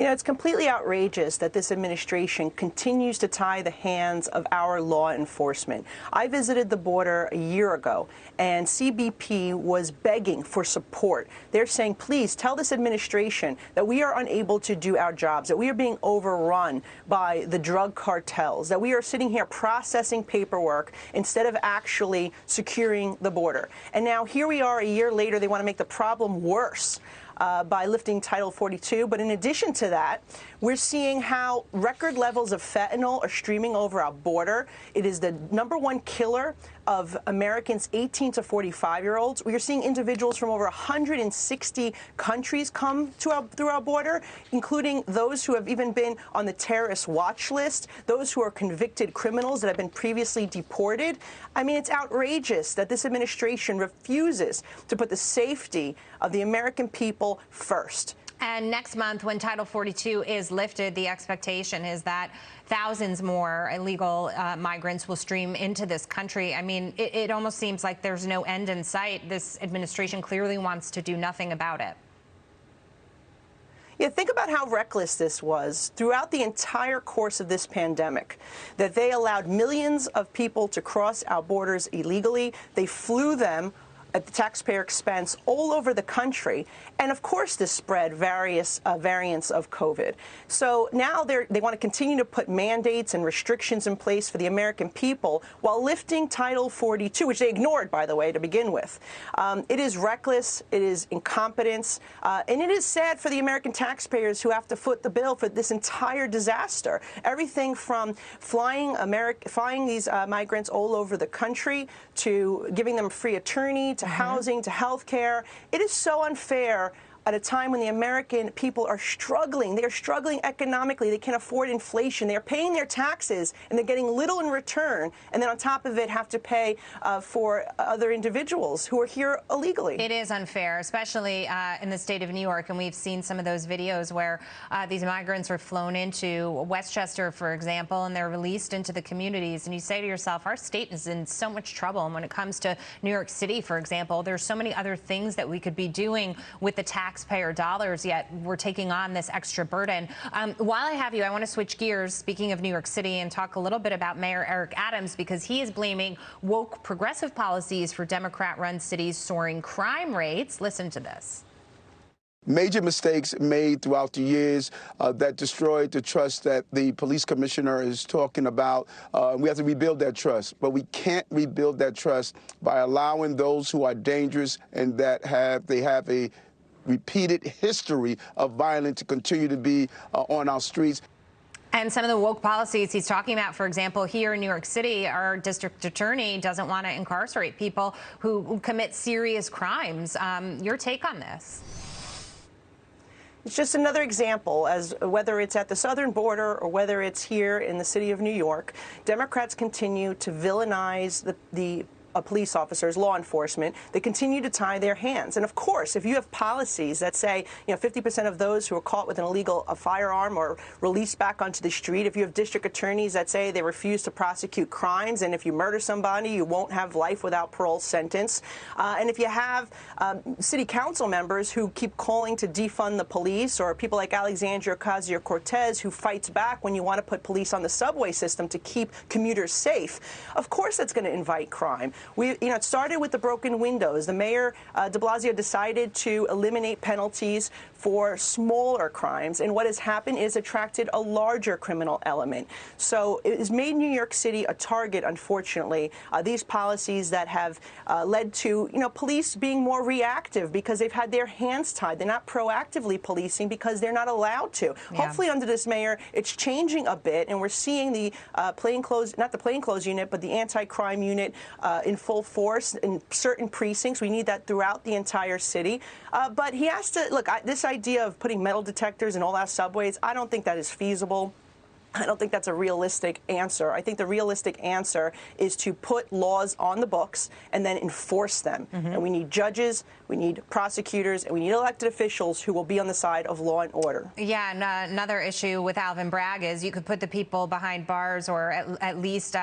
You know, it's completely outrageous that this administration continues to tie the hands of our law enforcement. I visited the border a year ago, and CBP was begging for support. They're saying, please tell this administration that we are unable to do our jobs, that we are being overrun by the drug cartels, that we are sitting here processing paperwork instead of actually securing the border. And now here we are a year later, they want to make the problem worse. By lifting Title 42. But in addition to that, we're seeing how record levels of fentanyl are streaming over our border. It is the #1 killer of Americans 18 to 45-year-olds. We are seeing individuals from over 160 countries come through our border, including those who have even been on the terrorist watch list, those who are convicted criminals that have been previously deported. I mean, it's outrageous that this administration refuses to put the safety of the American people first. And next month, when Title 42 is lifted, the expectation is that thousands more illegal migrants will stream into this country. I mean, it almost seems like there's no end in sight. This administration clearly wants to do nothing about it. Yeah, think about how reckless this was throughout the entire course of this pandemic, that they allowed millions of people to cross our borders illegally. They flew them at the taxpayer expense all over the country. And of course, this spread various variants of COVID. So now they want to continue to put mandates and restrictions in place for the American people while lifting Title 42, which they ignored, by the way, to begin with. It is reckless. It is incompetence. And it is sad for the American taxpayers who have to foot the bill for this entire disaster. Everything from flying these migrants all over the country to giving them free attorney, to housing, to health care. It is so unfair at a time when the American people are struggling. They are struggling economically. They can't afford inflation. They are paying their taxes, and they're getting little in return, and then on top of it have to pay for other individuals who are here illegally. It is unfair, especially in the state of New York, and we've seen some of those videos where these migrants are flown into Westchester, for example, and they're released into the communities, and you say to yourself, our state is in so much trouble. And when it comes to New York City, for example, there's so many other things that we could be doing with the taxpayer dollars, yet we're taking on this extra burden. While I have you, I want to switch gears, speaking of New York City, and talk a little bit about Mayor Eric Adams, because he is blaming woke progressive policies for Democrat-run cities' soaring crime rates. Listen to this. Major mistakes made throughout the years that destroyed the trust that the police commissioner is talking about. We have to rebuild that trust, but we can't rebuild that trust by allowing those who are dangerous and that have a repeated history of violence to continue to be on our streets. And some of the woke policies he's talking about, for example, here in New York City, our district attorney doesn't want to incarcerate people who commit serious crimes. Your take on this? It's just another example, as whether it's at the southern border or whether it's here in the city of New York, Democrats continue to villainize the police officers, law enforcement. They continue to tie their hands. And of course, if you have policies that say, 50% of those who are caught with an illegal firearm are released back onto the street, if you have district attorneys that say they refuse to prosecute crimes, and if you murder somebody, you won't have life without parole sentence, and if you have city council members who keep calling to defund the police, or people like Alexandria Ocasio-Cortez who fights back when you want to put police on the subway system to keep commuters safe, of course that's going to invite crime. It started with the broken windows. The mayor, de Blasio, decided to eliminate penalties for smaller crimes, and what has happened is attracted a larger criminal element. So it has made New York City a target, unfortunately. These policies that have led to, police being more reactive because they've had their hands tied. They're not proactively policing because they're not allowed to. Yeah. Hopefully, under this mayor, it's changing a bit, and we're seeing the plainclothes, not the plainclothes unit, but the anti-crime unit in full force in certain precincts. We need that throughout the entire city. But he has to, look, this idea of putting metal detectors in all our subways, I don't think that is feasible. I don't think that's a realistic answer. I think the realistic answer is to put laws on the books and then enforce them. And we need judges, we need prosecutors, and we need elected officials who will be on the side of law and order. Yeah, and another issue with Alvin Bragg is you could put the people behind bars, or at least,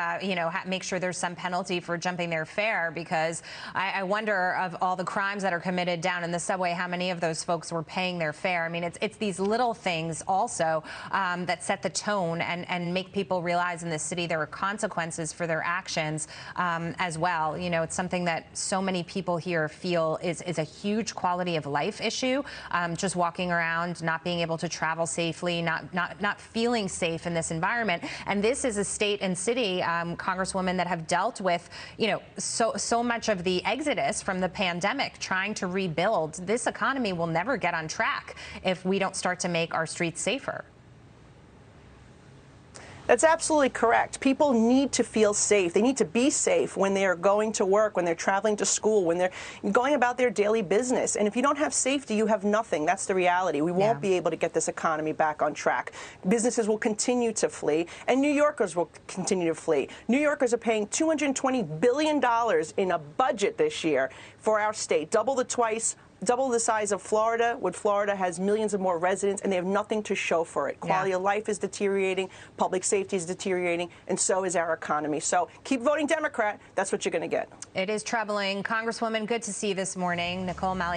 make sure there's some penalty for jumping their fare, because I wonder, of all the crimes that are committed down in the subway, how many of those folks were paying their fare. I mean, it's these little things also that set the tone and make people realize in this city there are consequences for their actions as well. You know, it's something that so many people here feel is a huge quality of life issue. Just walking around, not being able to travel safely, not feeling safe in this environment. And this is a state and city, Congresswoman, that have dealt with, so much of the exodus from the pandemic, trying to rebuild. This economy will never get on track if we don't start to make our streets safer. That's absolutely correct. People need to feel safe. They need to be safe when they're going to work, when they're traveling to school, when they're going about their daily business. And if you don't have safety, you have nothing. That's the reality. We won't be able to get this economy back on track. Businesses will continue to flee, and New Yorkers will continue to flee. New Yorkers are paying $220 billion in a budget this year for our state, double the size of Florida, when Florida has millions of more residents, and they have nothing to show for it. Quality of life is deteriorating, public safety is deteriorating, and so is our economy. So keep voting Democrat. That's what you're going to get. It is troubling. Congresswoman, good to see you this morning. Nicole Malliotakis.